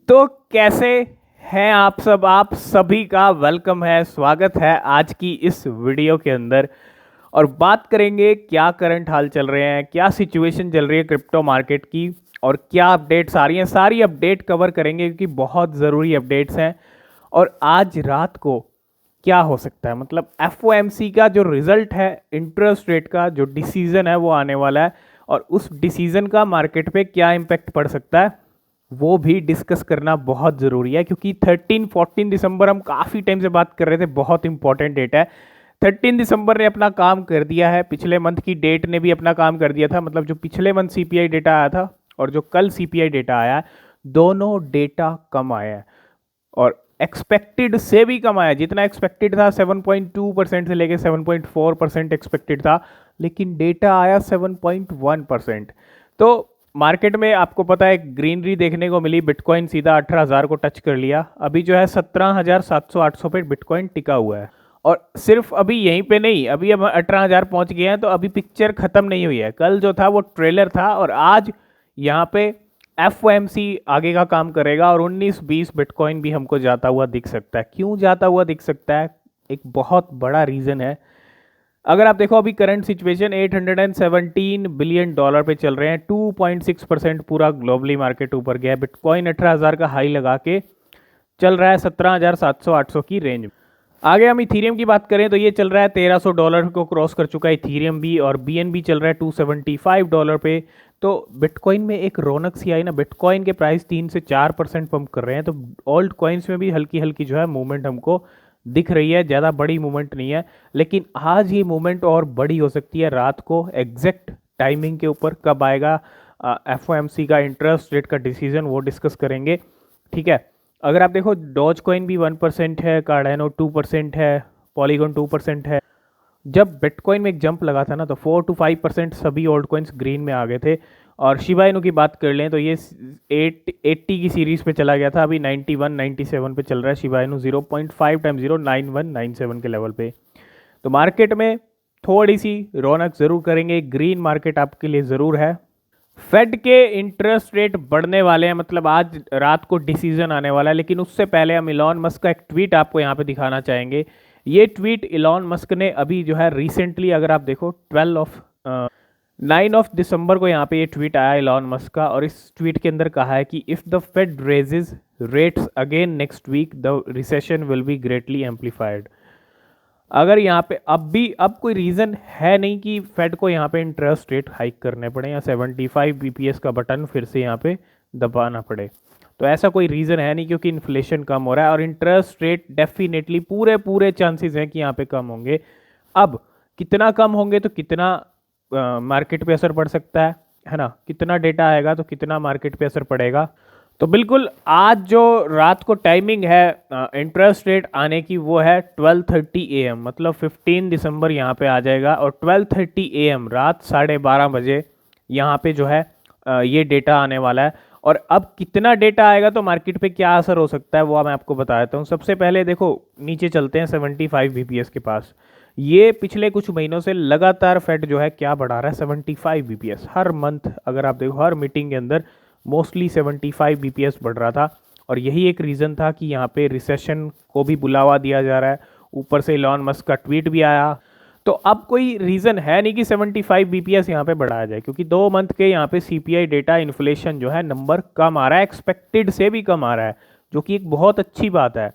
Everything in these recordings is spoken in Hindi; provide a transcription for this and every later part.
तो कैसे हैं आप सब। आप सभी का वेलकम है, स्वागत है आज की इस वीडियो के अंदर। और बात करेंगे क्या करंट हाल चल रहे हैं, क्या सिचुएशन चल रही है क्रिप्टो मार्केट की और क्या अपडेट्स आ रही हैं। सारी अपडेट कवर करेंगे क्योंकि बहुत ज़रूरी अपडेट्स हैं। और आज रात को क्या हो सकता है, मतलब एफओएमसी का जो रिजल्ट है, इंटरेस्ट रेट का जो डिसीजन है वो आने वाला है। और उस डिसीजन का मार्केट पे क्या इम्पैक्ट पड़ सकता है वो भी डिस्कस करना बहुत ज़रूरी है। क्योंकि 13-14 दिसंबर हम काफ़ी टाइम से बात कर रहे थे, बहुत इंपॉर्टेंट डेट है। 13 दिसंबर ने अपना काम कर दिया है, पिछले मंथ की डेट ने भी अपना काम कर दिया था। मतलब जो पिछले मंथ सीपीआई डेटा आया था और जो कल सीपीआई डेटा आया है, दोनों डेटा कम आया है और एक्सपेक्टेड से भी कम आया। जितना एक्सपेक्टेड था 7.2% से लेके 7.4% एक्सपेक्टेड था, लेकिन डेटा आया 7.1%। तो मार्केट में आपको पता है ग्रीनरी देखने को मिली, बिटकॉइन सीधा 18,000 को टच कर लिया। अभी जो है 17,700-800 पे बिटकॉइन टिका हुआ है। और सिर्फ अभी यहीं पे नहीं, अभी हम 18,000 पहुंच गए हैं, तो अभी पिक्चर खत्म नहीं हुई है। कल जो था वो ट्रेलर था और आज यहाँ पे एफओएमसी आगे का काम करेगा और 19-20 बिटकॉइन भी हमको जाता हुआ दिख सकता है। क्यों जाता हुआ दिख सकता है, एक बहुत बड़ा रीज़न है। अगर आप देखो अभी करंट सिचुएशन $817 बिलियन पे चल रहे हैं, 2.6% पूरा ग्लोबली मार्केट ऊपर गया है। बिटकॉइन 18,000 का हाई लगा के चल रहा है 17,700-800 की रेंज। आगे हम इथीरियम की बात करें तो ये चल रहा है $1,300 को क्रॉस कर चुका है इथीरियम भी, और बीएनबी चल रहा है $275 पे। तो बिटकॉइन में एक रौनक सी आई ना, बिटकॉइन के प्राइस 3 से 4% पंप कर रहे हैं, तो ओल्ड कॉइन्स में भी हल्की हल्की जो है मूवमेंट हमको दिख रही है। ज़्यादा बड़ी मूवमेंट नहीं है, लेकिन आज ये मूवमेंट और बड़ी हो सकती है। रात को एग्जैक्ट टाइमिंग के ऊपर कब आएगा एफओएमसी का इंटरेस्ट रेट का डिसीजन, वो डिस्कस करेंगे। ठीक है, अगर आप देखो डॉज कॉइन भी 1% है, कार्डानो 2% है, पॉलीगॉन 2% है। जब बिटकॉइन में एक जंप लगा था ना, तो 4 to 5% सभी ओल्ड कॉइन्स ग्रीन में आ गए थे। और शिबा इनू की बात कर लें तो ये 80 की सीरीज पे चला गया था, अभी 91-97 पे चल रहा है शिबा इनू, 0.5 टाइम 09197 के लेवल पे। तो मार्केट में थोड़ी सी रौनक ज़रूर करेंगे, ग्रीन मार्केट आपके लिए ज़रूर है। फेड के इंटरेस्ट रेट बढ़ने वाले हैं, मतलब आज रात को डिसीजन आने वाला है। लेकिन उससे पहले हम इलॉन मस्क का एक ट्वीट आपको यहाँ पे दिखाना चाहेंगे। ये ट्वीट इलॉन मस्क ने अभी जो है रिसेंटली, अगर आप देखो 9 दिसंबर को यहाँ पे ये ट्वीट आया इलॉन मस्क का, और इस ट्वीट के अंदर कहा है कि if the Fed raises rates again next week the recession will be greatly amplified. अगर यहाँ पे अब कोई रीज़न है नहीं कि फेड को यहाँ पे इंटरेस्ट रेट हाइक करने पड़े या 75 बीपीएस का बटन फिर से यहाँ पे दबाना पड़े। तो ऐसा कोई रीज़न है नहीं, क्योंकि इन्फ्लेशन कम हो रहा है और इंटरेस्ट रेट डेफिनेटली पूरे चांसेस हैं कि यहाँ पे कम होंगे। अब कितना कम होंगे तो कितना मार्केट पे असर पड़ सकता है ना, कितना डेटा आएगा तो कितना मार्केट पे असर पड़ेगा। तो बिल्कुल आज जो रात को टाइमिंग है इंटरेस्ट रेट आने की, वो है 12:30 AM, मतलब 15 दिसंबर यहाँ पे आ जाएगा। और 12:30 AM रात 12:30 यहाँ पे जो है ये डेटा आने वाला है। और अब कितना डेटा आएगा तो मार्केट पे क्या असर हो सकता है वो मैं आपको बता देता हूँ। सबसे पहले देखो नीचे चलते हैं 75 बीपीएस के पास। ये पिछले कुछ महीनों से लगातार फेड जो है क्या बढ़ा रहा है, 75 बीपीएस हर मंथ। अगर आप देखो हर मीटिंग के अंदर मोस्टली 75 बीपीएस बढ़ रहा था, और यही एक रीज़न था कि यहाँ पे रिसेशन को भी बुलावा दिया जा रहा है। ऊपर से इलॉन मस्क का ट्वीट भी आया। तो अब कोई रीज़न है नहीं कि 75 बीपीएस यहाँ पे बढ़ाया जाए, क्योंकि 2 मंथ के यहाँ पे सीपीआई डेटा इन्फ्लेशन जो है नंबर कम आ रहा है, एक्सपेक्टेड से भी कम आ रहा है, जो कि एक बहुत अच्छी बात है।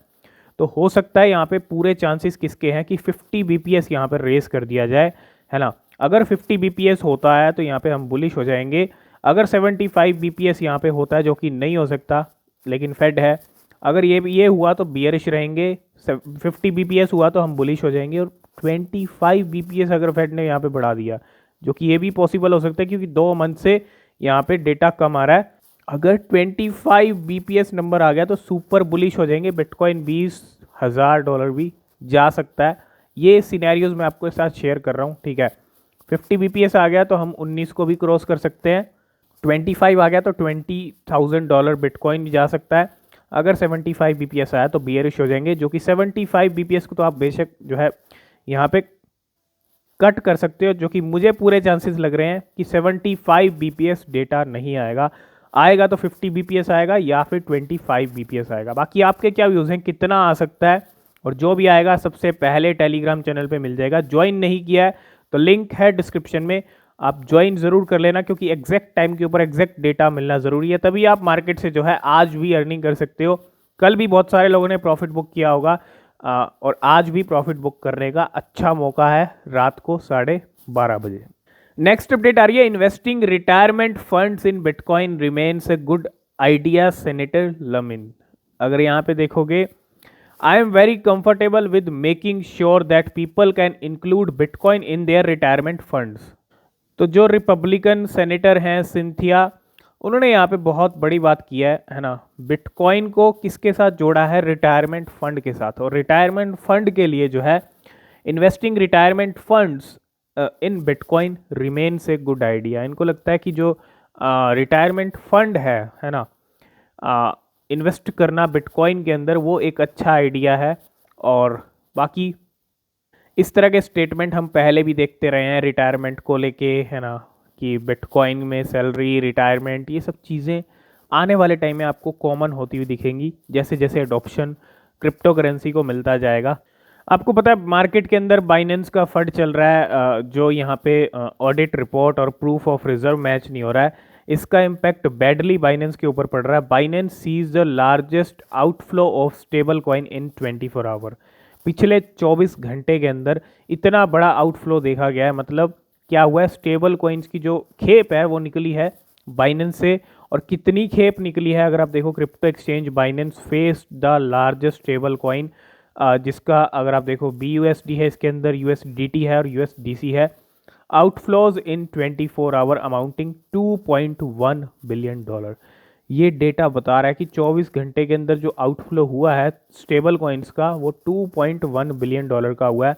तो हो सकता है यहाँ पे पूरे चांसेस किसके हैं कि 50 बीपीएस यहाँ पर रेस कर दिया जाए, है ना। अगर 50 बीपीएस होता है तो यहाँ पे हम बुलिश हो जाएंगे। अगर 75 बीपीएस यहाँ पे होता है, जो कि नहीं हो सकता लेकिन फेड है, अगर ये हुआ तो बियरिश रहेंगे। 50 बीपीएस हुआ तो हम बुलिश हो जाएंगे। और 25 बीपीएस अगर फेड ने यहाँ पे बढ़ा दिया, जो कि ये भी पॉसिबल हो सकता है क्योंकि 2 मंथ से यहाँ पे डेटा कम आ रहा है। अगर 25 बीपीएस नंबर आ गया तो सुपर बुलिश हो जाएंगे, बिटकॉइन $20,000 भी जा सकता है। ये सिनेरियोज मैं आपको साथ शेयर कर रहा हूँ, ठीक है। 50 बीपीएस आ गया तो हम 19 को भी क्रॉस कर सकते हैं। 25 आ गया तो $20,000 बिटकॉइन भी जा सकता है। अगर 75 बीपीएस आया तो बियरिश हो जाएंगे, जो कि 75 बीपीएस को तो आप बेशक जो है यहाँ पे कट कर सकते हो, जो कि मुझे पूरे चांसेस लग रहे हैं कि 75 बीपीएस डेटा नहीं आएगा। आएगा तो 50 बीपीएस आएगा या फिर 25 बीपीएस आएगा। बाकी आपके क्या व्यूज़ हैं, कितना आ सकता है, और जो भी आएगा सबसे पहले टेलीग्राम चैनल पे मिल जाएगा। ज्वाइन नहीं किया है तो लिंक है डिस्क्रिप्शन में, आप ज्वाइन ज़रूर कर लेना, क्योंकि एग्जैक्ट टाइम के ऊपर एग्जैक्ट डेटा मिलना ज़रूरी है, तभी आप मार्केट से जो है आज भी अर्निंग कर सकते हो। कल भी बहुत सारे लोगों ने प्रॉफिट बुक किया होगा और आज भी प्रॉफिट बुक करने का अच्छा मौका है रात को 12:30 बजे। नेक्स्ट अपडेट आ रही है, investing retirement funds in bitcoin remains a good idea, senator lamin. अगर यहाँ पे देखोगे, I am very comfortable with making sure that people can include bitcoin in their retirement funds. तो जो रिपब्लिकन सेनेटर हैं सिंथिया, उन्होंने यहाँ पे बहुत बड़ी बात की है ना, बिटकॉइन को किसके साथ जोड़ा है, रिटायरमेंट फंड के साथ। और रिटायरमेंट फंड के लिए जो है investing retirement funds in bitcoin remains a good idea. इनको लगता है कि जो रिटायरमेंट फंड है ना, इन्वेस्ट करना बिटकॉइन के अंदर, वो एक अच्छा आइडिया है। और बाकी इस तरह के स्टेटमेंट हम पहले भी देखते रहे हैं रिटायरमेंट को लेके, है ना, कि बिटकॉइन में सैलरी, रिटायरमेंट, ये सब चीज़ें आने वाले टाइम में आपको कॉमन होती हुई दिखेंगी जैसे जैसे अडॉप्शन क्रिप्टो करेंसी को मिलता जाएगा। आपको पता है मार्केट के अंदर बाइनेंस का फंड चल रहा है, जो यहाँ पे ऑडिट रिपोर्ट और प्रूफ ऑफ रिजर्व मैच नहीं हो रहा है, इसका इम्पैक्ट बैडली बाइनेंस के ऊपर पड़ रहा है। Binance sees the largest outflow of stable coin in 24 hour. पिछले 24 घंटे के अंदर इतना बड़ा आउटफ्लो देखा गया है। मतलब क्या हुआ है, स्टेबल कॉइन्स की जो खेप है वो निकली है बाइनेंस से। और कितनी खेप निकली है, अगर आप देखो crypto exchange Binance face the largest stable coin, जिसका अगर आप देखो BUSD है, इसके अंदर USDT है और USDC है। Outflows in 24 hour amounting $2.1 billion. ये डेटा बता रहा है कि 24 घंटे के अंदर जो आउटफ्लो हुआ है स्टेबल कॉइन्स का, वो $2.1 बिलियन का हुआ है।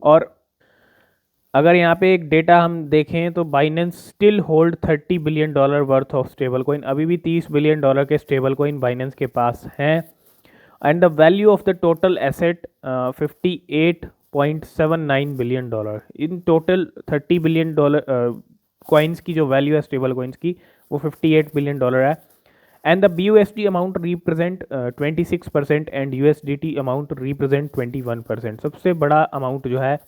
और अगर यहाँ पे एक डेटा हम देखें तो Binance still hold $30 billion worth of stable coin. अभी भी $30 बिलियन के स्टेबल कॉइन बाइनेंस के पास हैं। And the value of the total asset $58.79 billion. In total $30 billion coins की जो वैल्यू है स्टेबल कॉइन्स की, वो $58 बिलियन है। And the BUSD amount represent 26% and USDT amount represent 21%। सबसे बड़ा अमाउंट जो है,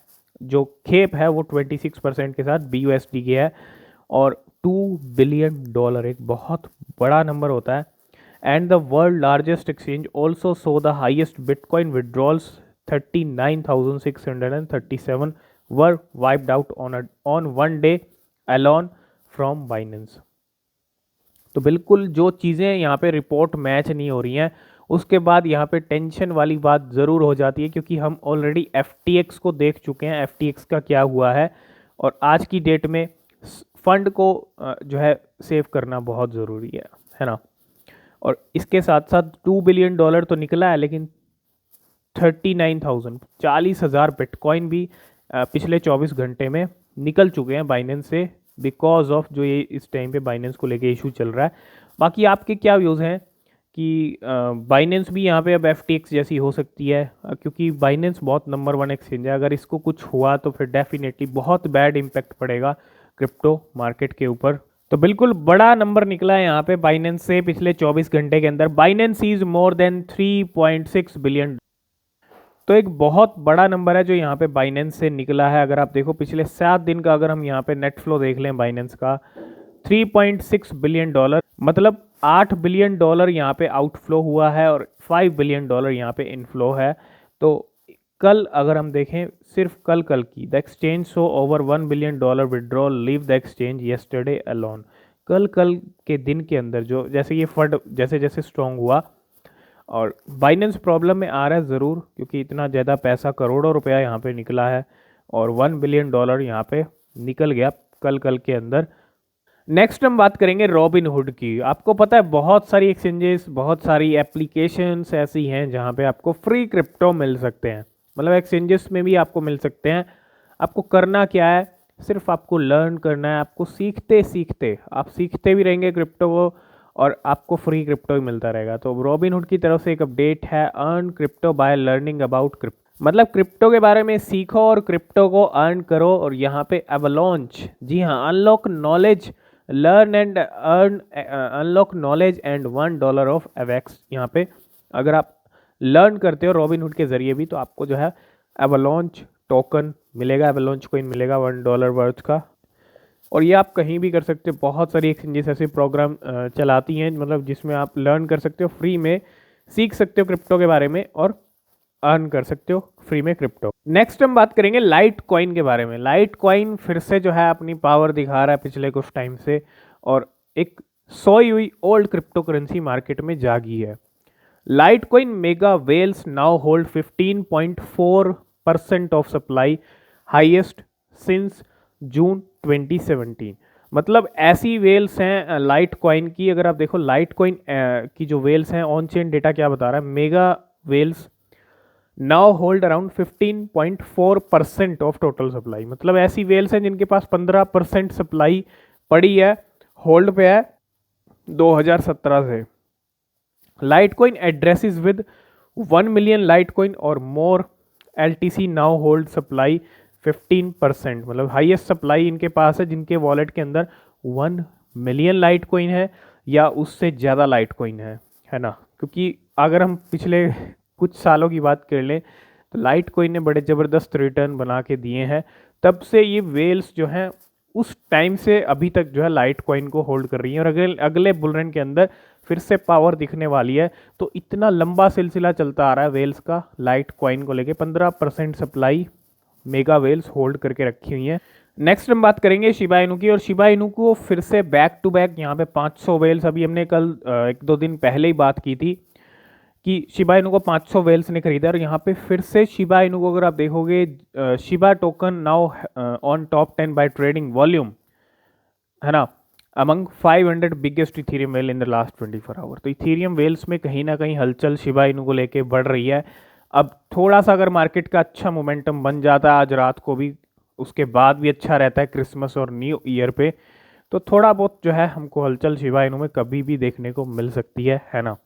जो खेप है, वो 26% के साथ BUSD की है। और $2 बिलियन एक बहुत बड़ा नंबर होता है। And the world largest exchange also so the highest bitcoin withdrawals, 39,637 were wiped out on one day alone from Binance. तो बिल्कुल जो चीज़ें यहाँ पे रिपोर्ट मैच नहीं हो रही हैं, उसके बाद यहाँ पे टेंशन वाली बात ज़रूर हो जाती है, क्योंकि हम ऑलरेडी FTX को देख चुके हैं, FTX का क्या हुआ है। और आज की डेट में फंड को जो है सेव करना बहुत ज़रूरी है ना। और इसके साथ साथ $2 बिलियन तो निकला है, लेकिन 40,000 बिटकॉइन भी पिछले 24 घंटे में निकल चुके हैं बाइनेंस से, बिकॉज ऑफ जो ये इस टाइम पे बाइनेंस को लेके इशू चल रहा है। बाकी आपके क्या व्यूज़ हैं कि बाइनेंस भी यहाँ पे अब FTX जैसी हो सकती है, क्योंकि बाइनेंस बहुत नंबर 1 एक्सचेंज है। अगर इसको कुछ हुआ तो फिर डेफिनेटली बहुत बैड इम्पैक्ट पड़ेगा क्रिप्टो मार्केट के ऊपर। तो बिल्कुल बड़ा नंबर निकला है यहाँ पे बाइनेंस से पिछले 24 घंटे के अंदर। Binance is more than 3.6 billion. तो एक बहुत बड़ा नंबर है जो यहाँ पे बाइनेंस से निकला है। अगर आप देखो पिछले 7 दिन का, अगर हम यहाँ पे नेट फ्लो देख लें बाइनेंस का, $3.6 बिलियन, मतलब $8 बिलियन यहाँ पे आउटफ्लो हुआ है और $5 बिलियन यहाँ पे इनफ्लो है। तो कल अगर हम देखें, सिर्फ कल की, the exchange so over $1 billion withdrawal leave the exchange yesterday alone. कल के दिन के अंदर जो जैसे ये फंड जैसे जैसे स्ट्रॉन्ग हुआ, और बाइनेंस प्रॉब्लम में आ रहा है ज़रूर, क्योंकि इतना ज़्यादा पैसा, करोड़ों रुपया यहाँ पे निकला है और $1 बिलियन यहाँ पे निकल गया कल के अंदर। नेक्स्ट हम बात करेंगे रॉबिनहुड की। आपको पता है बहुत सारी एक्सचेंजेस, बहुत सारी एप्लीकेशंस ऐसी हैं जहाँ पे आपको फ्री क्रिप्टो मिल सकते हैं। मतलब एक्सचेंजेस में भी आपको मिल सकते हैं। आपको करना क्या है, सिर्फ आपको लर्न करना है। आपको सीखते सीखते आप सीखते भी रहेंगे क्रिप्टो को, और आपको फ्री क्रिप्टो भी मिलता रहेगा। तो रॉबिनहुड की तरफ से एक अपडेट है, earn crypto by learning about crypto. मतलब क्रिप्टो के बारे में सीखो और क्रिप्टो को अर्न करो। और यहाँ पे अवलॉन्च, जी हाँ, unlock knowledge learn and earn unlock knowledge and $1 of AVAX. यहाँ पे अगर आप लर्न करते हो रॉबिनहुड के जरिए भी तो आपको जो है एवलॉन्च टोकन मिलेगा, एवलॉन्च कोइन मिलेगा $1 वर्थ का। और ये आप कहीं भी कर सकते हो, बहुत सारी एक्सचेंजेस ऐसे प्रोग्राम चलाती हैं मतलब जिसमें आप लर्न कर सकते हो, फ्री में सीख सकते हो क्रिप्टो के बारे में और अर्न कर सकते हो फ्री में क्रिप्टो। नेक्स्ट हम बात करेंगे लाइट कॉइन के बारे में। लाइट कॉइन फिर से जो है अपनी पावर दिखा रहा है पिछले कुछ टाइम से और एक सोई हुई ओल्ड क्रिप्टो करेंसी मार्केट में जागी है। Litecoin mega whales now hold 15.4% of supply, highest since June 2017। मतलब ऐसी वेल्स हैं लाइट कॉइन की, अगर आप देखो लाइट कॉइन की जो वेल्स हैं, ऑन चेन डेटा क्या बता रहा है, mega whales now hold around 15.4% of total supply. मतलब ऐसी वेल्स हैं जिनके पास 15% सप्लाई पड़ी है, होल्ड पे है 2017 से। Light coin addresses with 1 million light coin और मोर LTC नाउ होल्ड सप्लाई 15%। मतलब हाईएस्ट सप्लाई इनके पास है जिनके वॉलेट के अंदर 1 मिलियन लाइट कॉइन है या उससे ज़्यादा लाइट कॉइन है ना। क्योंकि अगर हम पिछले कुछ सालों की बात कर लें तो लाइट कॉइन ने बड़े ज़बरदस्त रिटर्न बना के दिए हैं, तब से ये वेल्स जो हैं उस टाइम से अभी तक जो है लाइट कॉइन को होल्ड कर रही हैं और अगले बुल रन के अंदर फिर से पावर दिखने वाली है। तो इतना लंबा सिलसिला चलता आ रहा है वेल्स का लाइट कॉइन को लेके, 15% सप्लाई मेगा वेल्स होल्ड करके रखी हुई हैं। नेक्स्ट हम बात करेंगे शिबा इनू की, और शिबा इनू को फिर से बैक टू बैक यहाँ पे 500 वेल्स, अभी हमने कल 1-2 दिन पहले ही बात की थी कि शिबा इनू को 500 वेल्स ने खरीदा और यहाँ पे फिर से शिबा इनू को अगर आप देखोगे Shiba token now on top 10 by trading volume, है ना, among 500 biggest Ethereum whale in the last 24 hour. तो इथेरियम वेल्स में कहीं ना कहीं हलचल शिबा इनू को लेके बढ़ रही है। अब थोड़ा सा अगर मार्केट का अच्छा मोमेंटम बन जाता है आज रात को भी, उसके बाद भी अच्छा रहता है क्रिसमस और न्यू ईयर पे, तो थोड़ा बहुत जो है हमको हलचल शिबा इनू में कभी भी देखने को मिल सकती है ना।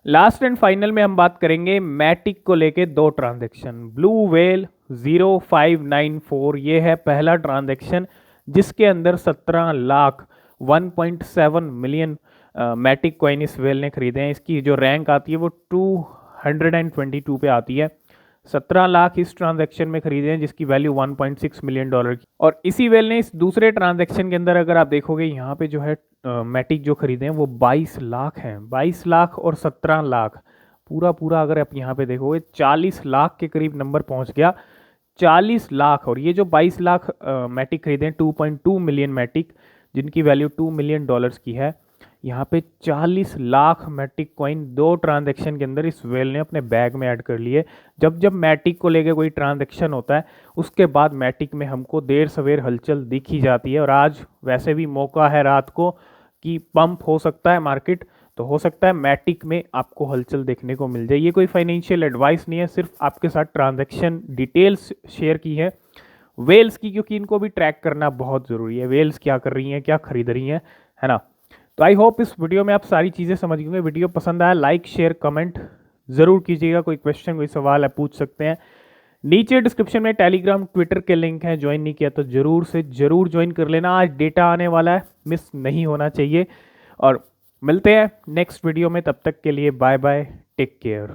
लास्ट एंड फाइनल में हम बात करेंगे मैटिक को लेके 2 ट्रांजेक्शन। ब्लू वेल 0594 ये है पहला ट्रांजेक्शन जिसके अंदर 17 लाख 1.7 मिलियन मैटिक कॉइन इस वेल ने खरीदे हैं। इसकी जो रैंक आती है वो 222 पे आती है। 17 लाख इस ट्रांजैक्शन में खरीदे हैं जिसकी वैल्यू $1.6 मिलियन की। और इसी वेल ने इस दूसरे ट्रांजैक्शन के अंदर अगर आप देखोगे यहाँ पे जो है मैटिक जो खरीदे हैं वो 22 लाख हैं। 22 लाख और 17 लाख पूरा अगर आप यहाँ पे देखोगे 40 लाख के करीब नंबर पहुँच गया। 40 लाख, और ये जो 22 लाख मैटिक खरीदे हैं 2.2 मिलियन मैटिक जिनकी वैल्यू $2 मिलियन की है, यहाँ पे 40 लाख मैटिक कॉइन 2 ट्रांजैक्शन के अंदर इस वेल ने अपने बैग में ऐड कर लिए। जब मैटिक को लेके कोई ट्रांजैक्शन होता है उसके बाद मैटिक में हमको देर सवेर हलचल दिख ही जाती है। और आज वैसे भी मौका है रात को कि पंप हो सकता है मार्केट, तो हो सकता है मैटिक में आपको हलचल देखने को मिल जाए। ये कोई फाइनेंशियल एडवाइस नहीं है, सिर्फ आपके साथ ट्रांजैक्शन डिटेल्स शेयर की है वेल्स की, क्योंकि इनको भी ट्रैक करना बहुत ज़रूरी है, वेल्स क्या कर रही हैं, क्या खरीद रही हैं, है ना। तो आई होप इस वीडियो में आप सारी चीज़ें समझ गए। वीडियो पसंद आया लाइक शेयर कमेंट ज़रूर कीजिएगा। कोई क्वेश्चन कोई सवाल है पूछ सकते हैं। नीचे डिस्क्रिप्शन में टेलीग्राम ट्विटर के लिंक हैं, ज्वाइन नहीं किया तो ज़रूर से ज़रूर ज्वाइन कर लेना। आज डेटा आने वाला है, मिस नहीं होना चाहिए। और मिलते हैं नेक्स्ट वीडियो में, तब तक के लिए बाय बाय, टेक केयर।